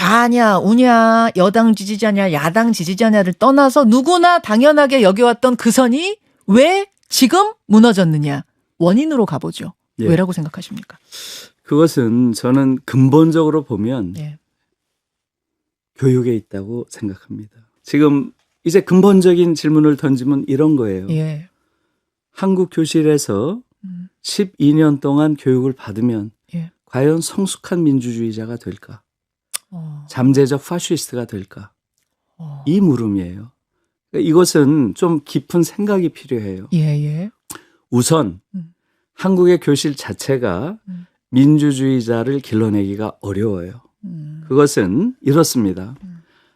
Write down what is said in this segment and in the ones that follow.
좌냐 우냐 여당 지지자냐 야당 지지자냐를 떠나서 누구나 당연하게 여겨왔던 그 선이 왜 지금 무너졌느냐 원인으로 가보죠. 예. 왜라고 생각하십니까? 그것은 저는 근본적으로 보면 예. 교육에 있다고 생각합니다. 지금 이제 근본적인 질문을 던지면 이런 거예요. 예. 한국 교실에서 12년 동안 교육을 받으면 예. 과연 성숙한 민주주의자가 될까? 잠재적 파시스트가 될까? 이 물음이에요. 그러니까 이것은 좀 깊은 생각이 필요해요. 예. 우선 한국의 교실 자체가 민주주의자를 길러내기가 어려워요. 그것은 이렇습니다.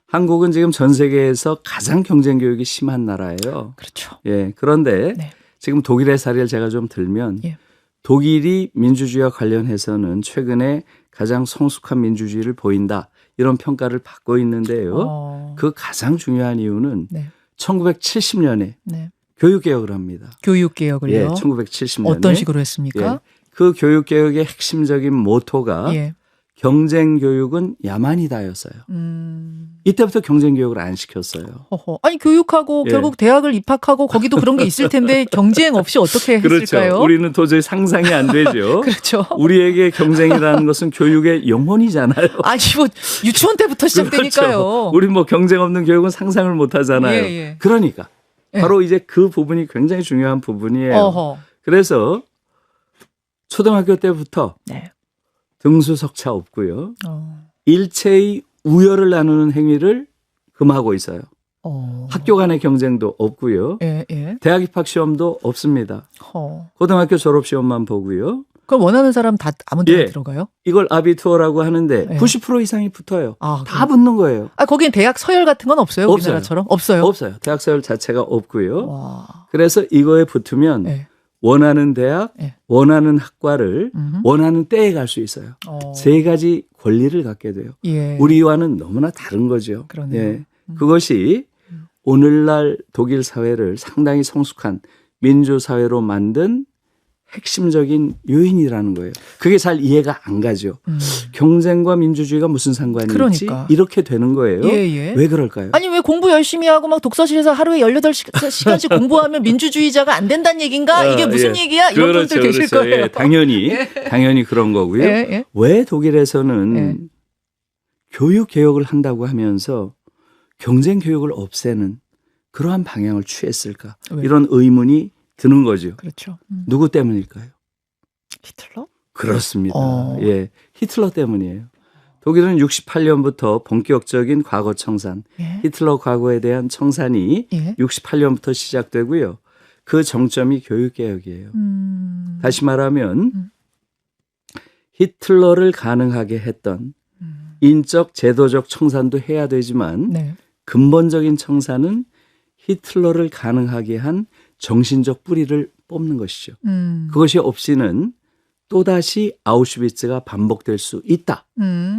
한국은 지금 전 세계에서 가장 경쟁 교육이 심한 나라예요. 그렇죠. 예. 그런데 네. 지금 독일의 사례를 제가 좀 들면 예. 독일이 민주주의와 관련해서는 최근에 가장 성숙한 민주주의를 보인다. 이런 평가를 받고 있는데요. 그 가장 중요한 이유는 네. 1970년에 네. 교육개혁을 합니다. 교육개혁을요? 예, 1970년에. 어떤 식으로 했습니까? 예, 그 교육개혁의 핵심적인 모토가 예. 경쟁교육은 야만이다였어요. 이때부터 경쟁교육을 안 시켰어요. 허허. 아니 교육하고 예. 결국 대학을 입학하고 거기도 그런 게 있을 텐데 경쟁 없이 어떻게 했을까요? 그렇죠. 우리는 도저히 상상이 안 되죠. 그렇죠. 우리에게 경쟁이라는 것은 교육의 영혼이잖아요. 아니 뭐 유치원 때부터 시작되니까요. 그렇죠. 우리 뭐 경쟁 없는 교육은 상상을 못 하잖아요. 예. 그러니까 예. 바로 이제 그 부분이 굉장히 중요한 부분이에요. 어허. 그래서 초등학교 때부터 네. 등수석차 없고요. 일체의 우열을 나누는 행위를 금하고 있어요. 학교 간의 경쟁도 없고요. 예. 대학 입학 시험도 없습니다. 고등학교 졸업 시험만 보고요. 그럼 원하는 사람 다 아무 데나 예. 들어가요? 이걸 아비투어라고 하는데 예. 90% 이상이 붙어요. 아, 다 붙는 거예요. 아, 거기엔 대학 서열 같은 건 없어요? 없어요. 우리나라처럼? 없어요. 없어요. 대학 서열 자체가 없고요. 와. 그래서 이거에 붙으면 예. 원하는 대학, 예. 원하는 학과를 원하는 때에 갈 수 있어요. 세 가지 권리를 갖게 돼요. 예. 우리와는 너무나 다른 거죠. 그러네요. 예. 그것이 오늘날 독일 사회를 상당히 성숙한 민주사회로 만든 핵심적인 요인이라는 거예요. 그게 잘 이해가 안 가죠. 경쟁과 민주주의가 무슨 상관이 있지? 그러니까. 이렇게 되는 거예요. 예. 왜 그럴까요? 아니 왜 공부 열심히 하고 막 독서실에서 하루에 18시간씩 공부하면 민주주의자가 안 된다는 얘기인가? 이게 무슨 얘기야? 이런 분들 계실 거예요. 예, 당연히 그런 거고요. 예. 왜 독일에서는 예. 교육 개혁을 한다고 하면서 경쟁 교육을 없애는 그러한 방향을 취했을까? 왜? 이런 의문이 드는 거죠. 그렇죠. 누구 때문일까요? 히틀러? 그렇습니다. 예, 히틀러 때문이에요. 독일은 68년부터 본격적인 과거 청산, 예. 히틀러 과거에 대한 청산이 예. 68년부터 시작되고요. 그 정점이 교육개혁이에요. 다시 말하면 히틀러를 가능하게 했던 인적, 제도적 청산도 해야 되지만 네. 근본적인 청산은 히틀러를 가능하게 한 정신적 뿌리를 뽑는 것이죠. 그것이 없이는 또다시 아우슈비츠가 반복될 수 있다.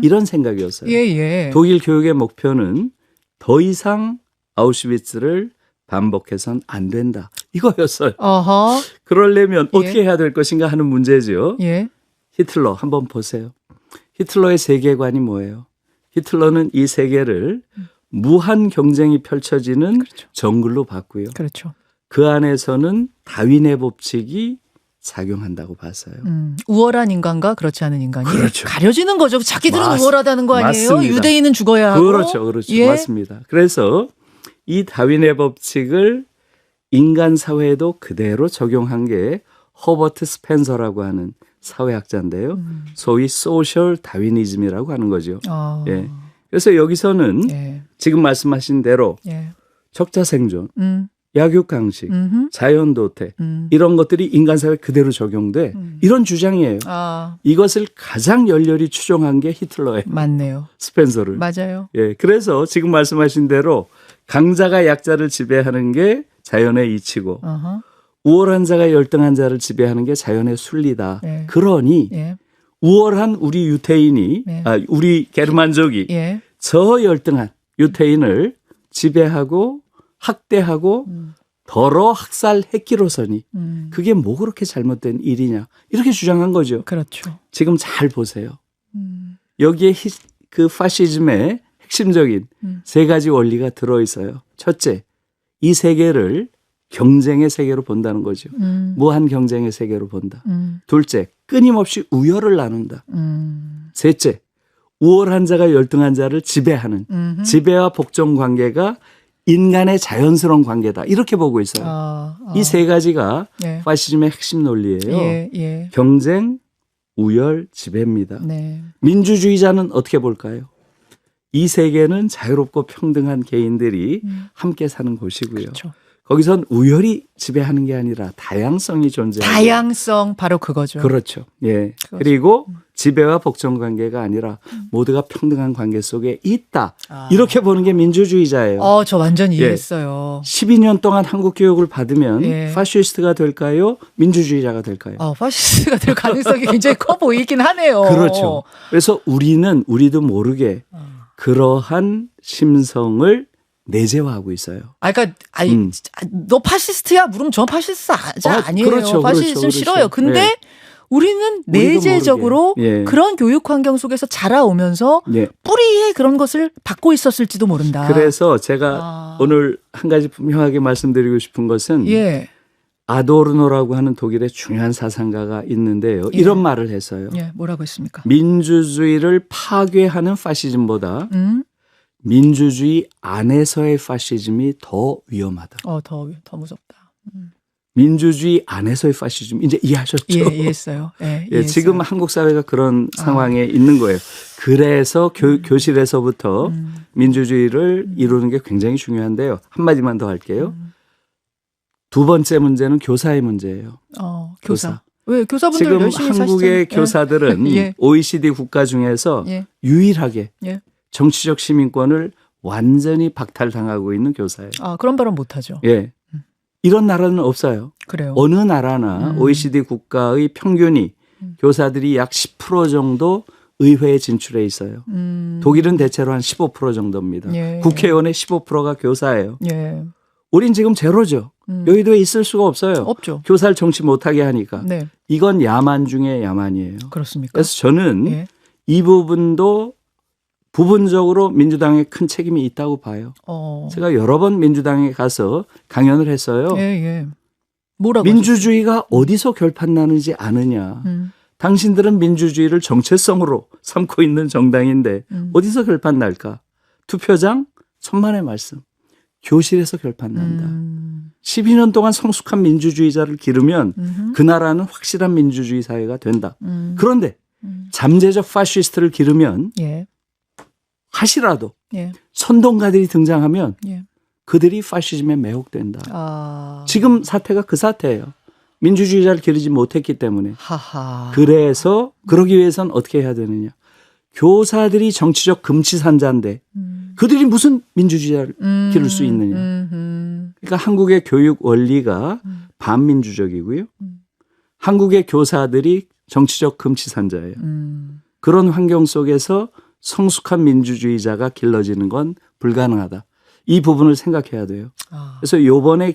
이런 생각이었어요. 예. 독일 교육의 목표는 더 이상 아우슈비츠를 반복해서는 안 된다. 이거였어요. 어허. 그러려면 어떻게 해야 될 것인가 하는 문제죠. 예. 히틀러 한번 보세요. 히틀러의 세계관이 뭐예요? 히틀러는 이 세계를 무한 경쟁이 펼쳐지는 그렇죠. 정글로 봤고요. 그렇죠. 그 안에서는 다윈의 법칙이 작용한다고 봤어요. 우월한 인간과 그렇지 않은 인간이 그렇죠. 가려지는 거죠. 자기들은 우월하다는 거 아니에요? 맞습니다. 유대인은 죽어야 하고. 그렇죠. 예. 맞습니다. 그래서 이 다윈의 법칙을 인간 사회에도 그대로 적용한 게 허버트 스펜서라고 하는 사회학자인데요. 소위 소셜 다윈이즘이라고 하는 거죠. 예. 그래서 여기서는 예. 지금 말씀하신 대로 예. 적자생존, 약육강식, 자연도태 이런 것들이 인간사회에 그대로 적용돼 이런 주장이에요. 이것을 가장 열렬히 추종한 게 히틀러예요. 맞네요. 스펜서를. 맞아요. 예, 그래서 지금 말씀하신 대로 강자가 약자를 지배하는 게 자연의 이치고 우월한 자가 열등한 자를 지배하는 게 자연의 순리다. 예. 그러니 예. 우월한 우리 유태인이 예. 우리 게르만족이 예. 저 열등한 유태인을 지배하고 학대하고 더러 학살했기로서니 그게 뭐 그렇게 잘못된 일이냐 이렇게 주장한 거죠. 그렇죠. 지금 잘 보세요. 여기에 그 파시즘의 핵심적인 세 가지 원리가 들어있어요. 첫째, 이 세계를 경쟁의 세계로 본다는 거죠. 무한 경쟁의 세계로 본다. 둘째, 끊임없이 우열을 나눈다. 셋째, 우월한 자가 열등한 자를 지배하는 지배와 복종 관계가 인간의 자연스러운 관계다. 이렇게 보고 있어요. 이 세 가지가 예. 파시즘의 핵심 논리예요. 예, 예. 경쟁, 우열, 지배입니다. 네. 민주주의자는 어떻게 볼까요? 이 세계는 자유롭고 평등한 개인들이 함께 사는 곳이고요. 그렇죠. 거기선 우열이 지배하는 게 아니라 다양성이 존재해요. 다양성 바로 그거죠. 그렇죠. 예. 그거죠. 그리고 지배와 복종 관계가 아니라 모두가 평등한 관계 속에 있다. 아. 이렇게 보는 게 민주주의자예요. 저 완전 이해했어요. 12년 동안 한국 교육을 받으면 예. 파시스트가 될까요? 민주주의자가 될까요? 파시스트가 될 가능성이 굉장히 커 보이긴 하네요. 그렇죠. 그래서 우리도 모르게 그러한 심성을 내재화하고 있어요. 그러니까 너 파시스트야? 물으면 저 파시스트 아니에요. 그렇죠, 파시스트는 그렇죠. 싫어요. 근데 네. 우리는 내재적으로 모르게. 예. 그런 교육 환경 속에서 자라오면서 예. 뿌리에 그런 것을 받고 있었을지도 모른다. 그래서 제가 오늘 한 가지 분명하게 말씀드리고 싶은 것은 예. 아도르노라고 하는 독일의 중요한 사상가가 있는데요. 예. 이런 말을 했어요. 예, 뭐라고 했습니까? 민주주의를 파괴하는 파시즘보다 민주주의 안에서의 파시즘이 더 위험하다. 더 무섭다. 민주주의 안에서의 파시즘 이제 이해하셨죠? 예, 이해했어요. 예, 예, 지금 한국 사회가 그런 상황에 있는 거예요. 그래서 교실에서부터 민주주의를 이루는 게 굉장히 중요한데요. 한마디만 더 할게요. 두 번째 문제는 교사의 문제예요. 교사. 왜 교사분들 지금 열심히 한국의 사시잖아요. 교사들은 예. OECD 국가 중에서 예. 유일하게 예. 정치적 시민권을 완전히 박탈당하고 있는 교사예요. 그런 발언 못하죠. 예. 이런 나라는 없어요. 그래요. 어느 나라나 OECD 국가의 평균이 교사들이 약 10% 정도 의회에 진출해 있어요. 독일은 대체로 한 15% 정도입니다. 예. 국회의원의 15%가 교사예요. 예. 우린 지금 제로죠. 여의도에 있을 수가 없어요. 없죠. 교사를 정치 못하게 하니까. 네. 이건 야만 중에 야만이에요. 그렇습니까? 그래서 저는 예. 이 부분도 부분적으로 민주당에 큰 책임이 있다고 봐요. 제가 여러 번 민주당에 가서 강연을 했어요. 예. 뭐라고 민주주의가 어디서 결판나는지 아느냐. 당신들은 민주주의를 정체성으로 삼고 있는 정당인데 어디서 결판날까? 투표장 천만의 말씀. 교실에서 결판난다. 12년 동안 성숙한 민주주의자를 기르면 그 나라는 확실한 민주주의 사회가 된다. 그런데 잠재적 파시스트를 기르면 예. 하시라도 예. 선동가들이 등장하면 예. 그들이 파시즘에 매혹된다. 아. 지금 사태가 그 사태예요. 민주주의자를 기르지 못했기 때문에. 하하. 그래서 그러기 위해서는 어떻게 해야 되느냐. 교사들이 정치적 금치산자인데 그들이 무슨 민주주의자를 기를 수 있느냐. 그러니까 한국의 교육 원리가 반민주적이고요. 한국의 교사들이 정치적 금치산자예요. 그런 환경 속에서 성숙한 민주주의자가 길러지는 건 불가능하다. 이 부분을 생각해야 돼요. 그래서 이번에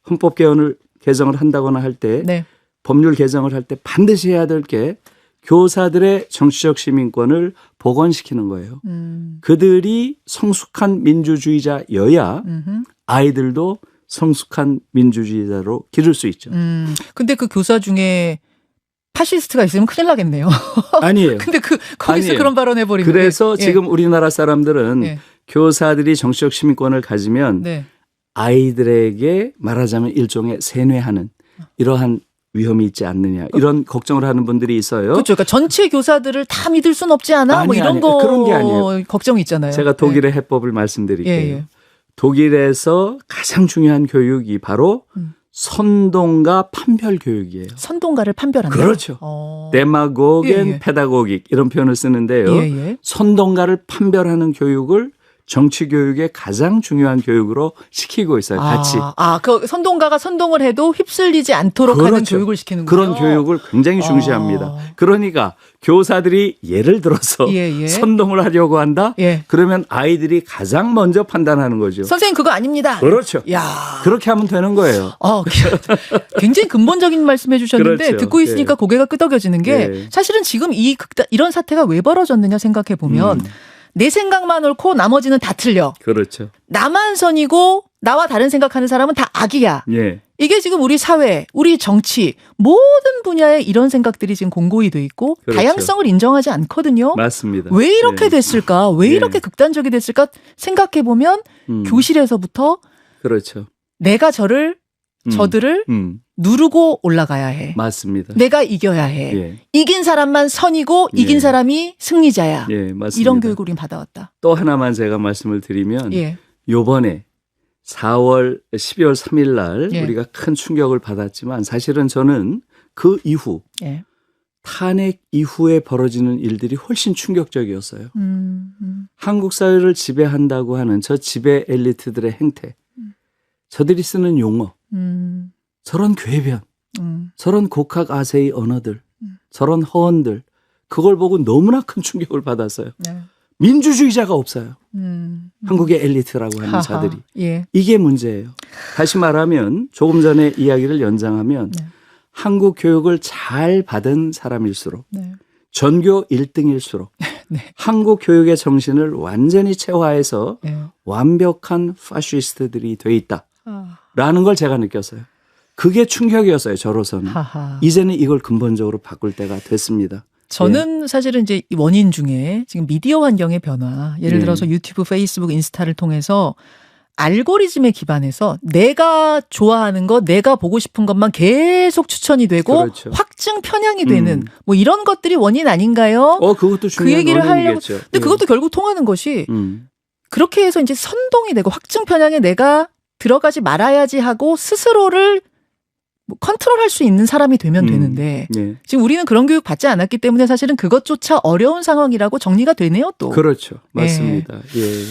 헌법 개정을 한다거나 할 때 네. 법률 개정을 할 때 반드시 해야 될 게 교사들의 정치적 시민권을 복원시키는 거예요. 그들이 성숙한 민주주의자여야 아이들도 성숙한 민주주의자로 기를 수 있죠. 근데 그 교사 중에 파시스트가 있으면 큰일 나겠네요. 아니에요. 근데 거기서 아니에요. 그런 발언 해버리면. 그래서 지금 우리나라 사람들은 예. 교사들이 정치적 시민권을 가지면 네. 아이들에게 말하자면 일종의 세뇌하는 이러한 위험이 있지 않느냐 이런 걱정을 하는 분들이 있어요. 그렇죠. 그러니까 전체 교사들을 다 믿을 순 없지 않아? 뭐 이런 거 그런 게 아니에요. 걱정이 있잖아요. 제가 독일의 해법을 말씀드릴게요. 예. 독일에서 가장 중요한 교육이 바로 선동가 판별 교육이에요. 선동가를 판별한다. 그렇죠. 데마고겐 예. 페다고깅 이런 표현을 쓰는데요. 예. 선동가를 판별하는 교육을 정치 교육의 가장 중요한 교육으로 시키고 있어요. 같이. 그 선동가가 선동을 해도 휩쓸리지 않도록 하는 교육을 시키는군요. 그런 교육을 굉장히 중시합니다. 그러니까 교사들이 예를 들어서 예. 선동을 하려고 한다? 예. 그러면 아이들이 가장 먼저 판단하는 거죠. 선생님 그거 아닙니다. 그렇죠. 야. 그렇게 하면 되는 거예요. 굉장히 근본적인 말씀해 주셨는데 그렇죠. 듣고 있으니까 고개가 끄덕여지는 게 사실은 지금 이런 사태가 왜 벌어졌느냐 생각해 보면 내 생각만 옳고 나머지는 다 틀려. 그렇죠. 나만 선이고 나와 다른 생각하는 사람은 다 악이야. 예. 이게 지금 우리 사회, 우리 정치 모든 분야에 이런 생각들이 지금 공고히 돼 있고 그렇죠. 다양성을 인정하지 않거든요. 맞습니다. 왜 이렇게 예. 됐을까? 왜 예. 이렇게 극단적이 됐을까? 생각해 보면 교실에서부터 그렇죠. 내가 저들을 누르고 올라가야 해. 맞습니다. 내가 이겨야 해. 예. 이긴 사람만 선이고 이긴 예. 사람이 승리자야. 예, 맞습니다. 이런 교육을 우린 받아왔다. 또 하나만 제가 말씀을 드리면 예. 요번에 12월 3일 날 예. 우리가 큰 충격을 받았지만 사실은 저는 그 이후 예. 탄핵 이후에 벌어지는 일들이 훨씬 충격적이었어요. 음. 한국 사회를 지배한다고 하는 저 지배 엘리트들의 행태, 저들이 쓰는 용어, 음. 저런 궤변, 음. 저런 곡학 아세이 언어들, 저런 허언들, 그걸 보고 너무나 큰 충격을 받았어요. 네. 민주주의자가 없어요. 음. 한국의 엘리트라고 하는 하하. 자들이. 예. 이게 문제예요. 다시 말하면 조금 전에 이야기를 연장하면 네. 한국 교육을 잘 받은 사람일수록 네. 전교 1등일수록 네. 한국 교육의 정신을 완전히 체화해서 네. 완벽한 파시스트들이 돼 아. 있다라는 걸 제가 느꼈어요. 그게 충격이었어요. 저로서는. 하하. 이제는 이걸 근본적으로 바꿀 때가 됐습니다. 저는 사실은 이제 이 원인 중에 지금 미디어 환경의 변화, 예를 예. 들어서 유튜브, 페이스북, 인스타를 통해서 알고리즘에 기반해서 내가 좋아하는 것, 내가 보고 싶은 것만 계속 추천이 되고 그렇죠. 확증 편향이 되는 뭐 이런 것들이 원인 아닌가요? 그것도 그 중요한 얘기를 하려고. 원인이겠죠. 근데 그것도 결국 통하는 것이 음. 그렇게 해서 이제 선동이 되고 확증 편향에 내가 들어가지 말아야지 하고 스스로를 뭐 컨트롤할 수 있는 사람이 되면 되는데 예. 지금 우리는 그런 교육 받지 않았기 때문에 사실은 그것조차 어려운 상황이라고 정리가 되네요 또. 그렇죠. 맞습니다. 예.